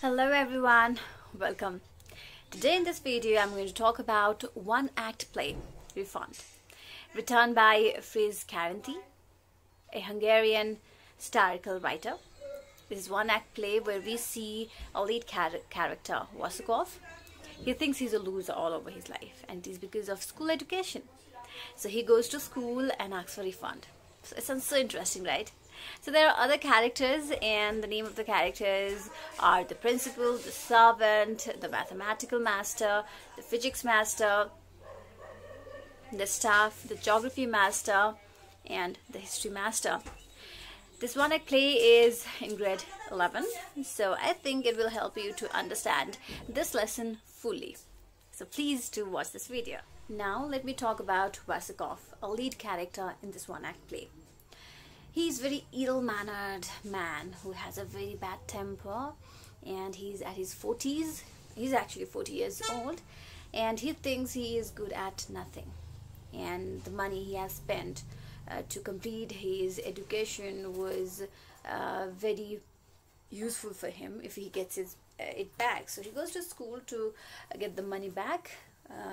Hello everyone, welcome. Today in this video I'm going to talk about one act play, Refund, written by Friz Karanti, a Hungarian satirical writer. This is one act play where we see a lead character, Vasukov. He thinks he's a loser all over his life, and it is because of school education. So he goes to school and asks for refund. So it sounds so interesting, right? So there are other characters, and the name of the characters are the principal, the servant, the mathematical master, the physics master, the staff, the geography master, and the history master. This one act play is in grade 11, so I think it will help you to understand this lesson fully. So please do watch this video. Now let me talk about Vasukov, a lead character in this one act play. He's a very ill-mannered man who has a very bad temper, and he's at his 40s. He's actually 40 years old, and he thinks he is good at nothing. And the money he has spent to complete his education was very useful for him if he gets it back. So he goes to school to get the money back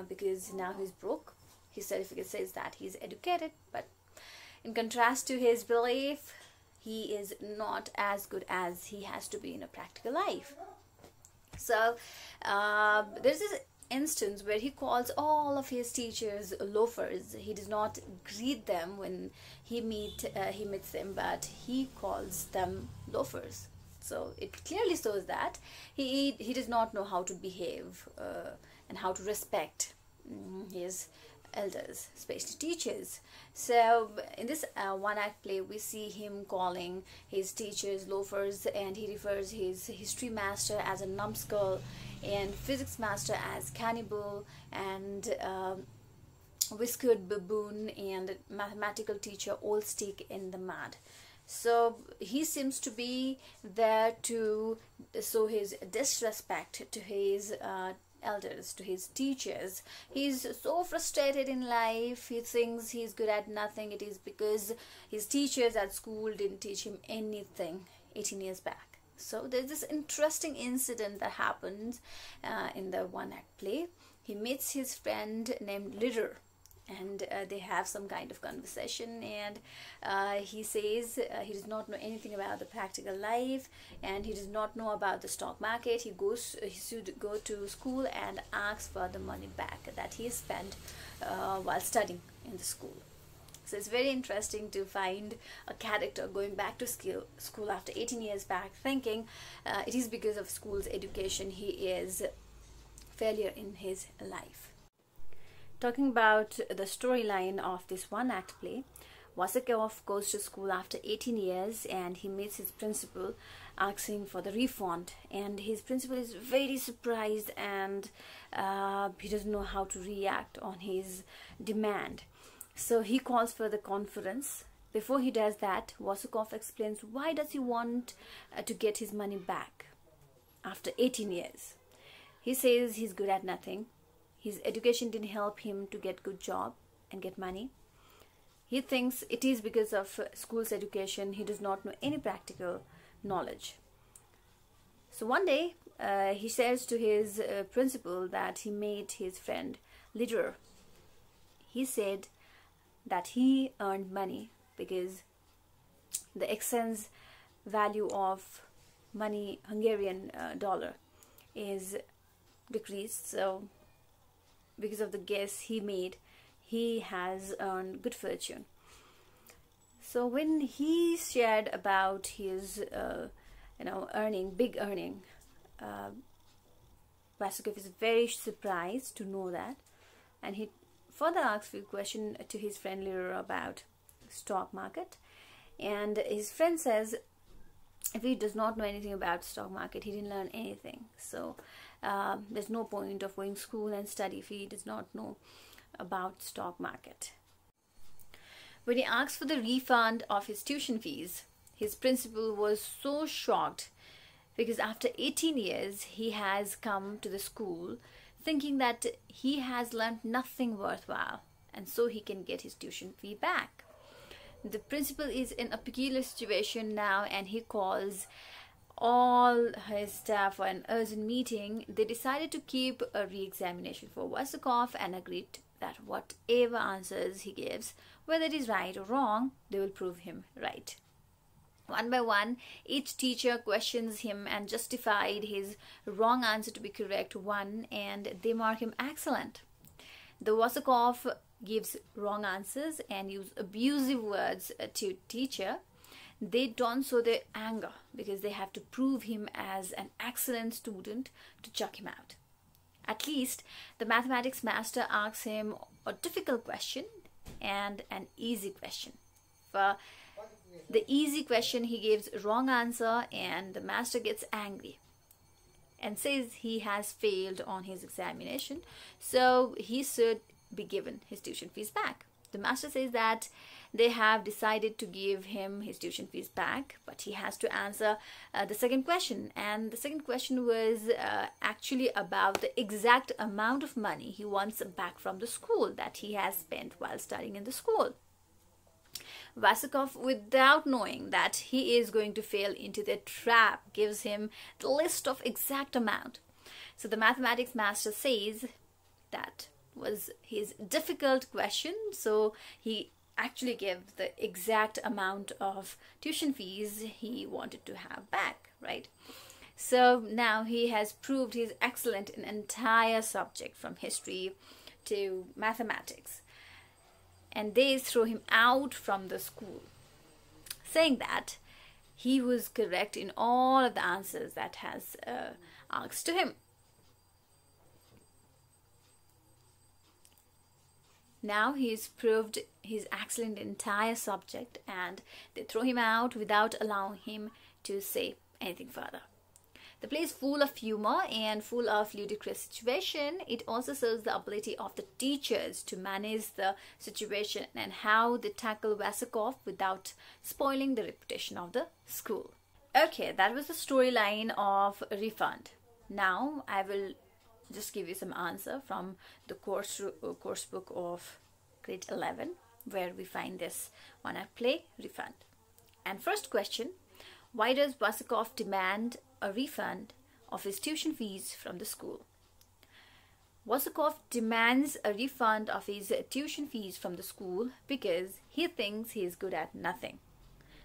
because now he's broke. His certificate says that he's educated, but in contrast to his belief, he is not as good as he has to be in a practical life. So there's this instance where he calls all of his teachers loafers. He does not greet them when he meets them, but he calls them loafers. So it clearly shows that he does not know how to behave and how to respect his elders, especially teachers. So in this one act play, we see him calling his teachers loafers, and he refers his history master as a numbskull and physics master as cannibal, and whiskered baboon and mathematical teacher all stick in the mud. So he seems to be there to show his disrespect to his elders, to his teachers. He's so frustrated in life. He thinks he's good at nothing. It is because his teachers at school didn't teach him anything 18 years back. So there's this interesting incident that happens in the one act play. He meets his friend named Litter, and they have some kind of conversation, and he says he does not know anything about the practical life, and he does not know about the stock market. He should go to school and ask for the money back that he spent while studying in the school. So it's very interesting to find a character going back to school after 18 years back, thinking it is because of school's education he is failure in his life. Talking about the storyline of this one act play, Vasukov goes to school after 18 years, and he meets his principal asking for the refund, and his principal is very surprised, and he doesn't know how to react on his demand. So he calls for the conference. Before he does that, Vasukov explains why does he want to get his money back after 18 years. He says he's good at nothing. His education didn't help him to get good job and get money. He thinks it is because of school's education. He does not know any practical knowledge. So one day he says to his principal that he made his friend Litter. He said that he earned money because the exchange value of money, Hungarian dollar, is decreased. So because of the guess he made, he has earned good fortune. So when he shared about his big earning, Vasukov is very surprised to know that, and he further asks a question to his friend Litter about stock market, and his friend says if he does not know anything about stock market, he didn't learn anything. So there's no point of going to school and study if he does not know about stock market. When he asked for the refund of his tuition fees, his principal was so shocked because after 18 years he has come to the school thinking that he has learned nothing worthwhile, and so he can get his tuition fee back. The principal is in a peculiar situation now, and he calls all his staff for an urgent meeting, they decided to keep a re-examination for Vasakov and agreed that whatever answers he gives, whether it is right or wrong, they will prove him right. One by one, each teacher questions him and justified his wrong answer to be correct one, and they mark him excellent. The Vasakov gives wrong answers and use abusive words to teacher. They don't show their anger because they have to prove him as an excellent student to chuck him out. At least the mathematics master asks him a difficult question and an easy question. For the easy question, he gives wrong answer and the master gets angry and says he has failed on his examination, so he should be given his tuition fees back. The master says that they have decided to give him his tuition fees back, but he has to answer the second question, and the second question was actually about the exact amount of money he wants back from the school that he has spent while studying in the school. Vasakov, without knowing that he is going to fail into the trap, gives him the list of exact amount. So the mathematics master says that was his difficult question, so he actually gave the exact amount of tuition fees he wanted to have back, right? So now he has proved he's excellent in entire subject from history to mathematics, and they throw him out from the school, saying that he was correct in all of the answers that has asked to him. Now he's proved he's excellent in entire subject, and they throw him out without allowing him to say anything further. The play is full of humor and full of ludicrous situation. It also shows the ability of the teachers to manage the situation and how they tackle Vasakov without spoiling the reputation of the school. Okay, that was the storyline of Refund. Now I will just give you some answer from the course book of grade 11, where we find this one-act play, Refund. And first question, why does Vasakov demand a refund of his tuition fees from the school? Vasakov demands a refund of his tuition fees from the school because he thinks he is good at nothing.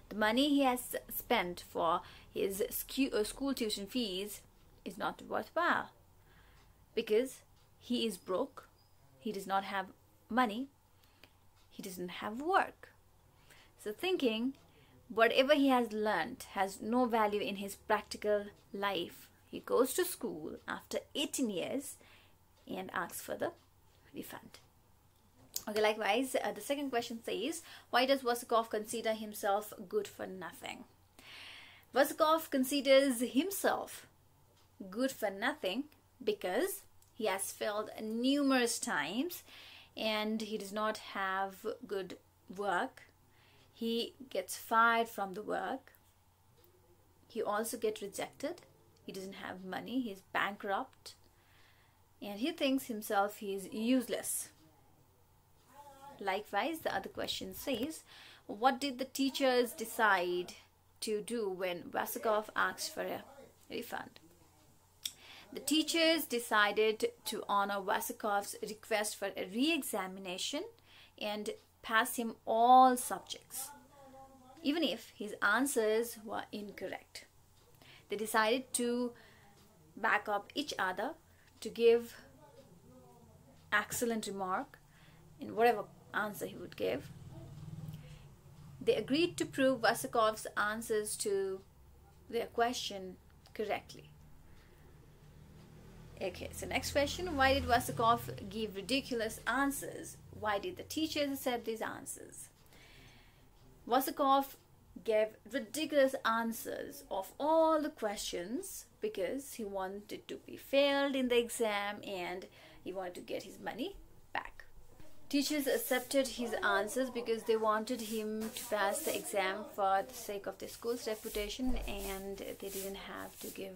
The money he has spent for his school tuition fees is not worthwhile, because he is broke, he does not have money, he doesn't have work. So thinking whatever he has learned has no value in his practical life, he goes to school after 18 years and asks for the refund. Okay, likewise, the second question says, why does Vasakov consider himself good for nothing? Vasakov considers himself good for nothing because he has failed numerous times and he does not have good work. He gets fired from the work. He also gets rejected. He doesn't have money. He's bankrupt. And he thinks himself he is useless. Likewise, the other question says, what did the teachers decide to do when Vasakov asked for a refund? The teachers decided to honor Vasakov's request for a re-examination and pass him all subjects, even if his answers were incorrect. They decided to back up each other to give excellent remark in whatever answer he would give. They agreed to prove Vasakov's answers to their question correctly. Okay, so next question, why did Vasakov give ridiculous answers? Why did the teachers accept these answers? Vasakov gave ridiculous answers of all the questions because he wanted to be failed in the exam and he wanted to get his money back. Teachers accepted his answers because they wanted him to pass the exam for the sake of the school's reputation, and they didn't have to give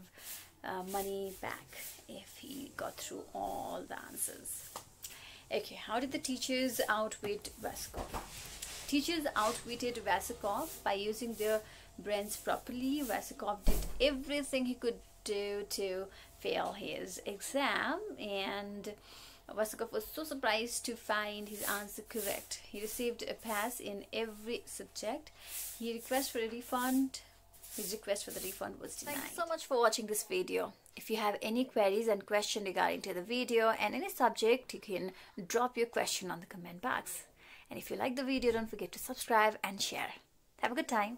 money back if he got through all the answers. Okay, how did the teachers outwit Vasakov? Teachers outwitted Vasakov by using their brains properly. Vasakov did everything he could do to fail his exam, and Vasakov was so surprised to find his answer correct. He received a pass in every subject. He requested for a refund. His request for the refund was denied. Thank you so much for watching this video. If you have any queries and questions regarding to the video and any subject, you can drop your question on the comment box. And if you like the video, don't forget to subscribe and share. Have a good time.